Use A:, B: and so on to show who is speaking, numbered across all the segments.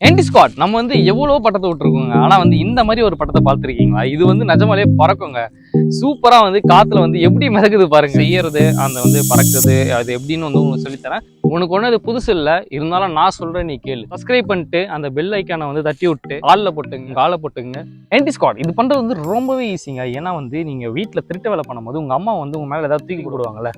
A: NtSquad நம்ம வந்து எவ்வளவு பட்டத்தை விட்டுருக்கோங்க. ஆனா வந்து இந்த மாதிரி ஒரு பட்டத்தை பார்த்துருக்கீங்களா? இது வந்து நிஜமாலே பறக்குங்க. சூப்பரா வந்து காத்துல வந்து எப்படி மிதக்குது பாருங்க. செய்யறது அந்த வந்து பறக்குது அது எப்படின்னு வந்து உங்களுக்கு சொல்லித்தரேன். உனக்கு ஒண்ணு அது புதுசு இல்ல, இருந்தாலும் நான் சொல்றேன், நீ கேளு. சப்ஸ்கிரைப் பண்ணிட்டு அந்த பெல் ஐக்கானை வந்து தட்டி விட்டு காலில் போட்டுங்க. NtSquad இது பண்றது வந்து ரொம்பவே ஈஸிங்க. ஏன்னா வந்து நீங்க வீட்டுல திருட்டு வேலை பண்ணும்போது உங்க அம்மா வந்து உங்க மேல ஏதாவது தூக்கி போடுவாங்கல்ல,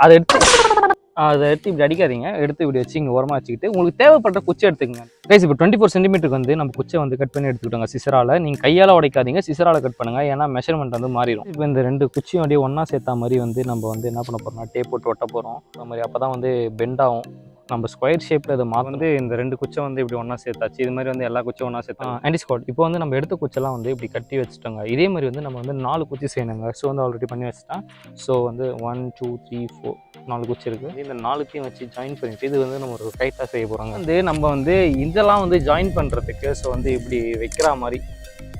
A: அதை எடுத்து இப்படி அடிக்காதீங்க. எடுத்து இப்படி வச்சு இங்கே ஓரமாக வச்சுக்கிட்டு உங்களுக்கு தேவைப்பட்ட குச்சி எடுத்துக்கங்க. கைஸ் இப்போ 24 சென்டிமீட்டருக்கு வந்து நம்ம குச்சை வந்து கட் பண்ணி எடுத்துக்கிட்டோங்க. சிசரால் நீங்கள் கையால் உடைக்காதீங்க, சிசரால் கட் பண்ணுங்க. ஏன்னா மெஷர்மெண்ட் வந்து மாறிடும். இப்போ இந்த ரெண்டு குச்சியும் அப்படியே ஒன்றா சேர்த்தா மாதிரி வந்து நம்ம வந்து என்ன பண்ண போகிறோம்னா டேப் போட்டு ஒட்ட போகிறோம். அந்த மாதிரி அப்போ தான் வந்து பெண்ட் ஆகும். நம்ம ஸ்கொயர் ஷேப்பில் இதை வந்து இந்த ரெண்டு குச்சை வந்து இப்படி ஒன்றா சேர்த்தாச்சு. இது மாதிரி வந்து எல்லா குச்சியும் ஒன்றா சேர்த்தா NtSquad இப்போ வந்து நம்ம எடுத்த குச்செல்லாம் வந்து இப்படி கட்டி வச்சுட்டோங்க. இதே மாதிரி வந்து நம்ம வந்து 4 குச்சி செய்யணுங்க. ஸோ வந்து ஆல்ரெடி பண்ணி வச்சுட்டேன். ஸோ வந்து 1 2 3 4 4 குச்சி இருக்குது. இந்த 4த்தையும் வச்சு ஜாயின் பண்ணிட்டு இது வந்து நம்ம ஒரு கைட்டாக செய்ய போகிறோங்க. வந்து நம்ம வந்து இதெல்லாம் வந்து ஜாயின் பண்ணுறதுக்கு ஸோ வந்து இப்படி வைக்கிற மாதிரி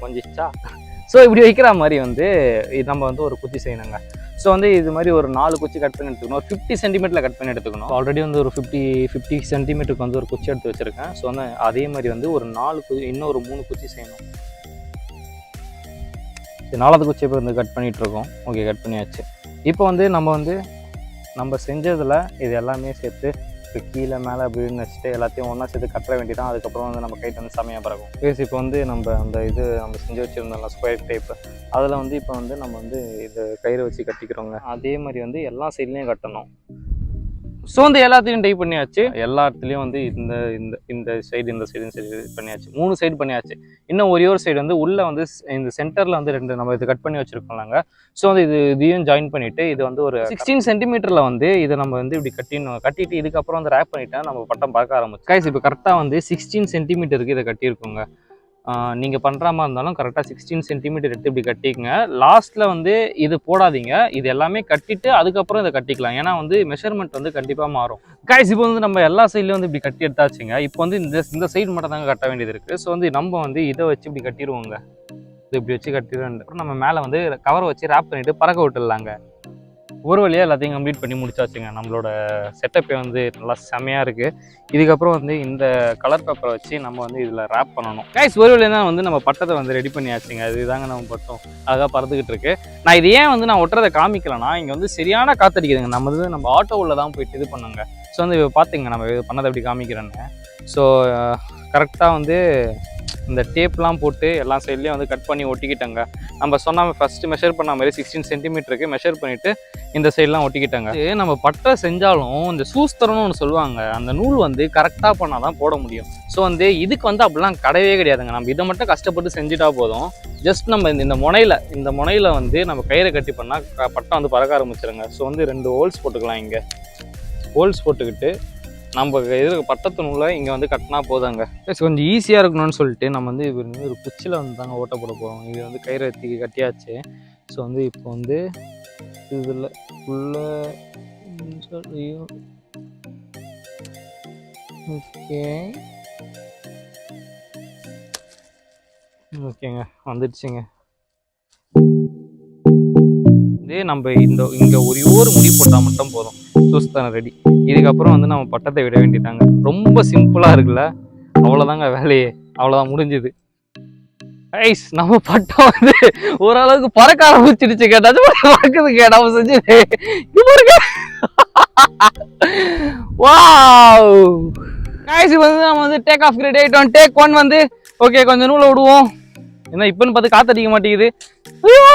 A: கொஞ்சிச்சா ஸோ இப்படி வைக்கிற மாதிரி வந்து நம்ம வந்து ஒரு குச்சி செய்யணுங்க. ஸோ வந்து இது மாதிரி ஒரு 4 குச்சி கட் பண்ணி எடுத்துக்கணும். ஒரு 50 சென்டிமீட்டரில் கட் பண்ணி எடுத்துக்கணும். ஆல்ரெடி வந்து ஒரு 50 சென்டிமீட்டருக்கு வந்து ஒரு குச்சி எடுத்து வச்சுருக்கேன். ஸோ வந்து அதே மாதிரி வந்து ஒரு 4 குச்சி இன்னொரு 3 குச்சி செய்யணும். 4வது குச்சி இப்போ வந்து கட் பண்ணிகிட்ருக்கோம். ஓகே, கட் பண்ணியாச்சு. இப்போ வந்து நம்ம செஞ்சதில் இது எல்லாமே சேர்த்து இப்போ கீழே மேலே அப்படின்னு வச்சுட்டு எல்லாத்தையும் ஒன்றா சேர்த்து கட்ட வேண்டியதான். அதுக்கப்புறம் வந்து நம்ம கைட்டு வந்து செமையாக பறக்கும். பேசி இப்போ வந்து நம்ம அந்த நம்ம செஞ்சு வச்சுருந்தோம்ல ஸ்கொயர் டைப்பு, அதில் வந்து இப்போ வந்து நம்ம வந்து இது கயிறு வச்சு கட்டிக்கிறோங்க. அதே மாதிரி வந்து எல்லா சைட்லேயும் கட்டணும். ஸோ வந்து எல்லாத்தையும் டைப் பண்ணியாச்சு. எல்லா இடத்துலையும் வந்து இந்த சைடு பண்ணியாச்சு. 3 சைடு பண்ணியாச்சு. இன்னும் ஒரே ஒரு சைடு வந்து உள்ளே வந்து இந்த சென்டரில் வந்து 2 நம்ம இது கட் பண்ணி வச்சுருக்கோம்லாங்க. ஸோ வந்து இதையும் ஜாயின் பண்ணிவிட்டு இது வந்து ஒரு 16 சென்டிமீட்டரில் வந்து இதை நம்ம வந்து இப்படி கட்டிட்டு இதுக்கப்புறம் வந்து ரேப் பண்ணிவிட்டா நம்ம பட்டம் பார்க்க ஆரம்பிச்சு. கைஸ் இப்போ கரெக்டாக வந்து 16 சென்டிமீட்டருக்கு இதை கட்டியிருக்கோங்க. நீங்கள் பண்ணுற மாதிரி இருந்தாலும் கரெக்டாக 16 சென்டிமீட்டர் எடுத்து இப்படி கட்டிக்கங்க. லாஸ்ட்டில் வந்து இது போடாதீங்க, இது எல்லாமே கட்டிட்டு அதுக்கப்புறம் இதை கட்டிக்கலாம். ஏன்னா வந்து மெஷர்மெண்ட் வந்து கண்டிப்பாக மாறும். கைஸ் இப்போ வந்து நம்ம எல்லா சைட்லேயும் வந்து இப்படி கட்டி எடுத்தாச்சுங்க. இப்போ வந்து இந்த சைடு மட்டும் தாங்க கட்ட வேண்டியது இருக்குது. ஸோ வந்து நம்ம வந்து இதை வச்சு இப்படி கட்டிடுவோங்க. இது இப்படி வச்சு கட்டிடுவோம். அப்புறம் நம்ம மேலே வந்து கவரை வச்சு ரேப் பண்ணிவிட்டு பறக்க விட்டுடலாங்க. ஒரு வழியாக எல்லாத்தையும் கம்ப்ளீட் பண்ணி முடிச்சாச்சுங்க. நம்மளோட செட்டப்பே வந்து நல்லா செமையாக இருக்குது. இதுக்கப்புறம் வந்து இந்த கலர் பேப்பரை வச்சு நம்ம வந்து இதில் ரேப் பண்ணணும். கைஸ் ஒரு வழியாக தான் வந்து நம்ம பட்டத்தை வந்து ரெடி பண்ணியாச்சுங்க. இதுதாங்க நம்ம பட்டம் அழகாக பறந்துக்கிட்டு இருக்கு. நான் இது ஏன் வந்து நான் ஒட்டுறதை காமிக்கலன்னா, இங்கே வந்து சரியான காத்தடிக்குதுங்க. நம்ம ஆட்டோவில் தான் போயிட்டு இது பண்ணுங்க. ஸோ வந்து பார்த்துங்க நம்ம இது பண்ணதை எப்படி காமிக்கிறேன்னு. ஸோ கரெக்டாக வந்து இந்த டேப்லாம் போட்டு எல்லா சைட்லேயும் வந்து கட் பண்ணி ஒட்டிக்கிட்டாங்க. நம்ம சொன்னால் ஃபஸ்ட்டு மெஷர் பண்ண மாதிரி 16 சென்டிமீட்டருக்கு மெஷர் பண்ணிவிட்டு இந்த சைட்லாம் ஒட்டிக்கிட்டாங்க. நம்ம பட்டை செஞ்சாலும் இந்த சூஸ்தரம்னு ஒன்று சொல்லுவாங்க, அந்த நூல் வந்து கரெக்டாக பண்ணால் தான் போட முடியும். ஸோ வந்து இதுக்கு வந்து அப்படிலாம் கிடையவே கிடையாதுங்க. நம்ம இதை மட்டும் கஷ்டப்பட்டு செஞ்சுட்டா போதும். ஜஸ்ட் நம்ம இந்த முனையில் வந்து நம்ம கயிறை கட்டி பண்ணால் பட்டம் வந்து பறக்க ஆரம்பிச்சிருங்க. ஸோ வந்து 2 ஹோல்ஸ் போட்டுக்கலாம். இங்கே ஹோல்ஸ் போட்டுக்கிட்டு நம்ம எதிர்க்க பட்டத்து நூலை இங்கே வந்து கட்டினா போதாங்க. கொஞ்சம் ஈஸியாக இருக்கணும்னு சொல்லிட்டு நம்ம வந்து ஒரு குச்சியில் வந்து தாங்க ஓட்ட போட போகிறோம். இது வந்து கயிறை எத்தி கட்டியாச்சு. ஸோ வந்து இப்போ வந்து இதில் ஃபுல்லாக ஓகேங்க வந்துடுச்சுங்க. இதே நம்ம இங்கே ஒரு முடி போட்டால் மட்டும் போதும், சூஸ்தான ரெடி. இதுக்கப்புறம் வந்து நம்ம பட்டத்தை விட வேண்டியதாங்க. ரொம்ப சிம்பிளாக இருக்குல்ல, அவ்வளோதாங்க வேலையே, அவ்வளோதான் முடிஞ்சுது. ஐஸ் நம்ம பட்டம் வந்து ஓரளவுக்கு பறக்க ஆரம்பிச்சிடுச்சுங்க. பறக்குதுங்க நம்ம செஞ்சது. வாவ் கைஸ் வந்து நம்ம வந்து டேக் ஆஃப் ரெடி ஆகிட்டோம். டேக் 1 வந்து ஓகே, கொஞ்சம் நூலை விடுவோம். ஏன்னா இப்போன்னு பார்த்து காத்தடிக்க மாட்டேங்குது. ஐயோ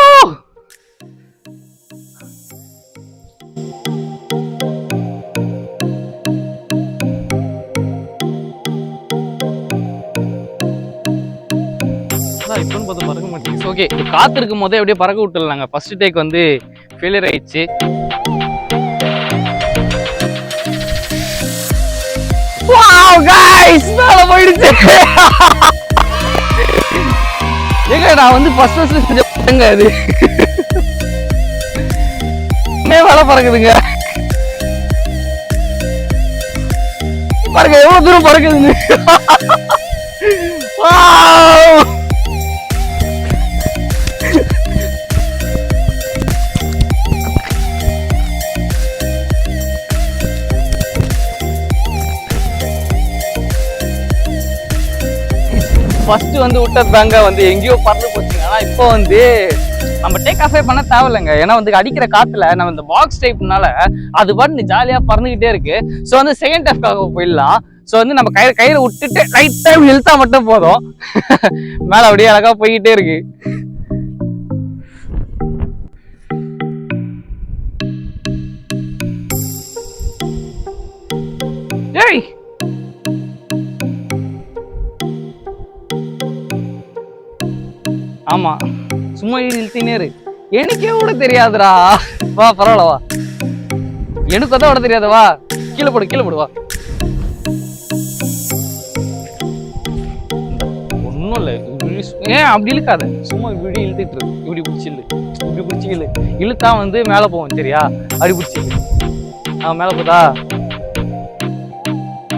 A: இப்போன்னு பார்த்து பறக்க மாட்டேங்குது. ஓகே, காத்து இருக்கும் போதே அப்படியே பறக்க விட்டுடலாங்க. ஃபர்ஸ்ட் டேக் வந்து ஃபெயிலியர் ஆயிடுச்சு. வாவ் கைஸ் மேல போயிடுச்சு. ஏங்க நான் வந்து ஃபர்ஸ்ட் செஞ்சங்க அது மேல பறக்குதுங்க. பாருங்க எவ்வளவு தூரம் பறக்குதுங்க. வாவ் ஃபர்ஸ்ட் வந்து விட்ட பேங்க வந்து எங்கேயோ பறந்து போச்சுங்க. ஆனால் இப்போ வந்து நம்ம டேக் ஆஃபே பண்ண தேவையில்லைங்க. ஏன்னா வந்து அடிக்கிற காத்துல நம்ம இந்த பாக்ஸ் டைப்னால அது பாட்டு ஜாலியாக பறந்துகிட்டே இருக்கு. ஸோ வந்து செகண்ட் டேஃப்காக போயிடலாம். ஸோ வந்து நம்ம கையில விட்டுட்டு லைட்டாக இழுத்தா மட்டும் போதும், மேலே அப்படியே அழகா போய்கிட்டே இருக்கு. ஏய் ஆமா, சும்மா இழுத்தினே இரு. எனக்கே கூட தெரியாதுடா. வா பரவாயில்ல வா, எனக்கு தான் விட தெரியாது. வா கீழே போடு, கீழே போடு. வா ஒன்றும் இல்லை. ஏன் அப்படி இழுக்காத, சும்மா இப்படி இழுத்துட்டு இருக்கு. இப்படி பிடிச்சி இழு, இப்படி பிடிச்சி இழு. இழுத்தா வந்து மேலே போவோம் சரியா? அப்படி பிடிச்சி மேலே போதா?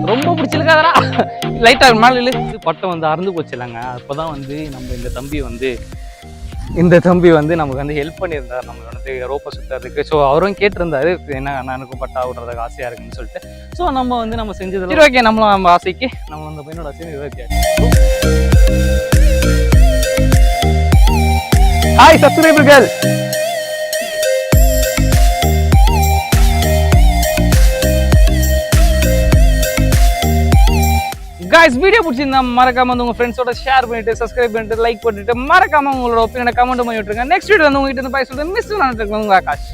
A: ரொம்ப பிடிச்சிருக்காதரா, லைட்டா மேல இழு. பட்டம் வந்து அறந்து போச்சு இல்லைங்க. அப்போதான் வந்து நம்ம இந்த தம்பி வந்து நமக்கு வந்து ஹெல்ப் பண்ணியிருந்தார், நம்ம வந்து ரோப்பை சுற்றுறதுக்கு. ஸோ அவரும் கேட்டிருந்தாரு, என்ன அண்ணனுக்கும் பட்டா விடுறதுக்கு ஆசையாக இருக்குன்னு சொல்லிட்டு. ஸோ நம்ம செஞ்சது சரி ஓகே. நம்ம ஆசைக்கு நம்ம அந்த பையனோட ஆசை ஓகே. ஹாய் சப்ஸ்கிரைபர்கள், गाइस வீடியோ பிடிச்சிருந்தா மறக்காம வந்து உங்க ஃப்ரெண்ட்ஸோட ஷேர் பண்ணிட்டு சப்ஸ்கிரைப் பண்ணிட்டு லைக் பண்ணிட்டு மறக்காம உங்களோட ஒப்பீனியனை கமெண்ட் பண்ணி விட்டுருங்க. நெக்ஸ்ட் வீடியோ வந்து உங்ககிட்ட இருந்து பை சொல்றேன். மிஸ்டர் நானோடெக் உங்க ஆகாஷ்.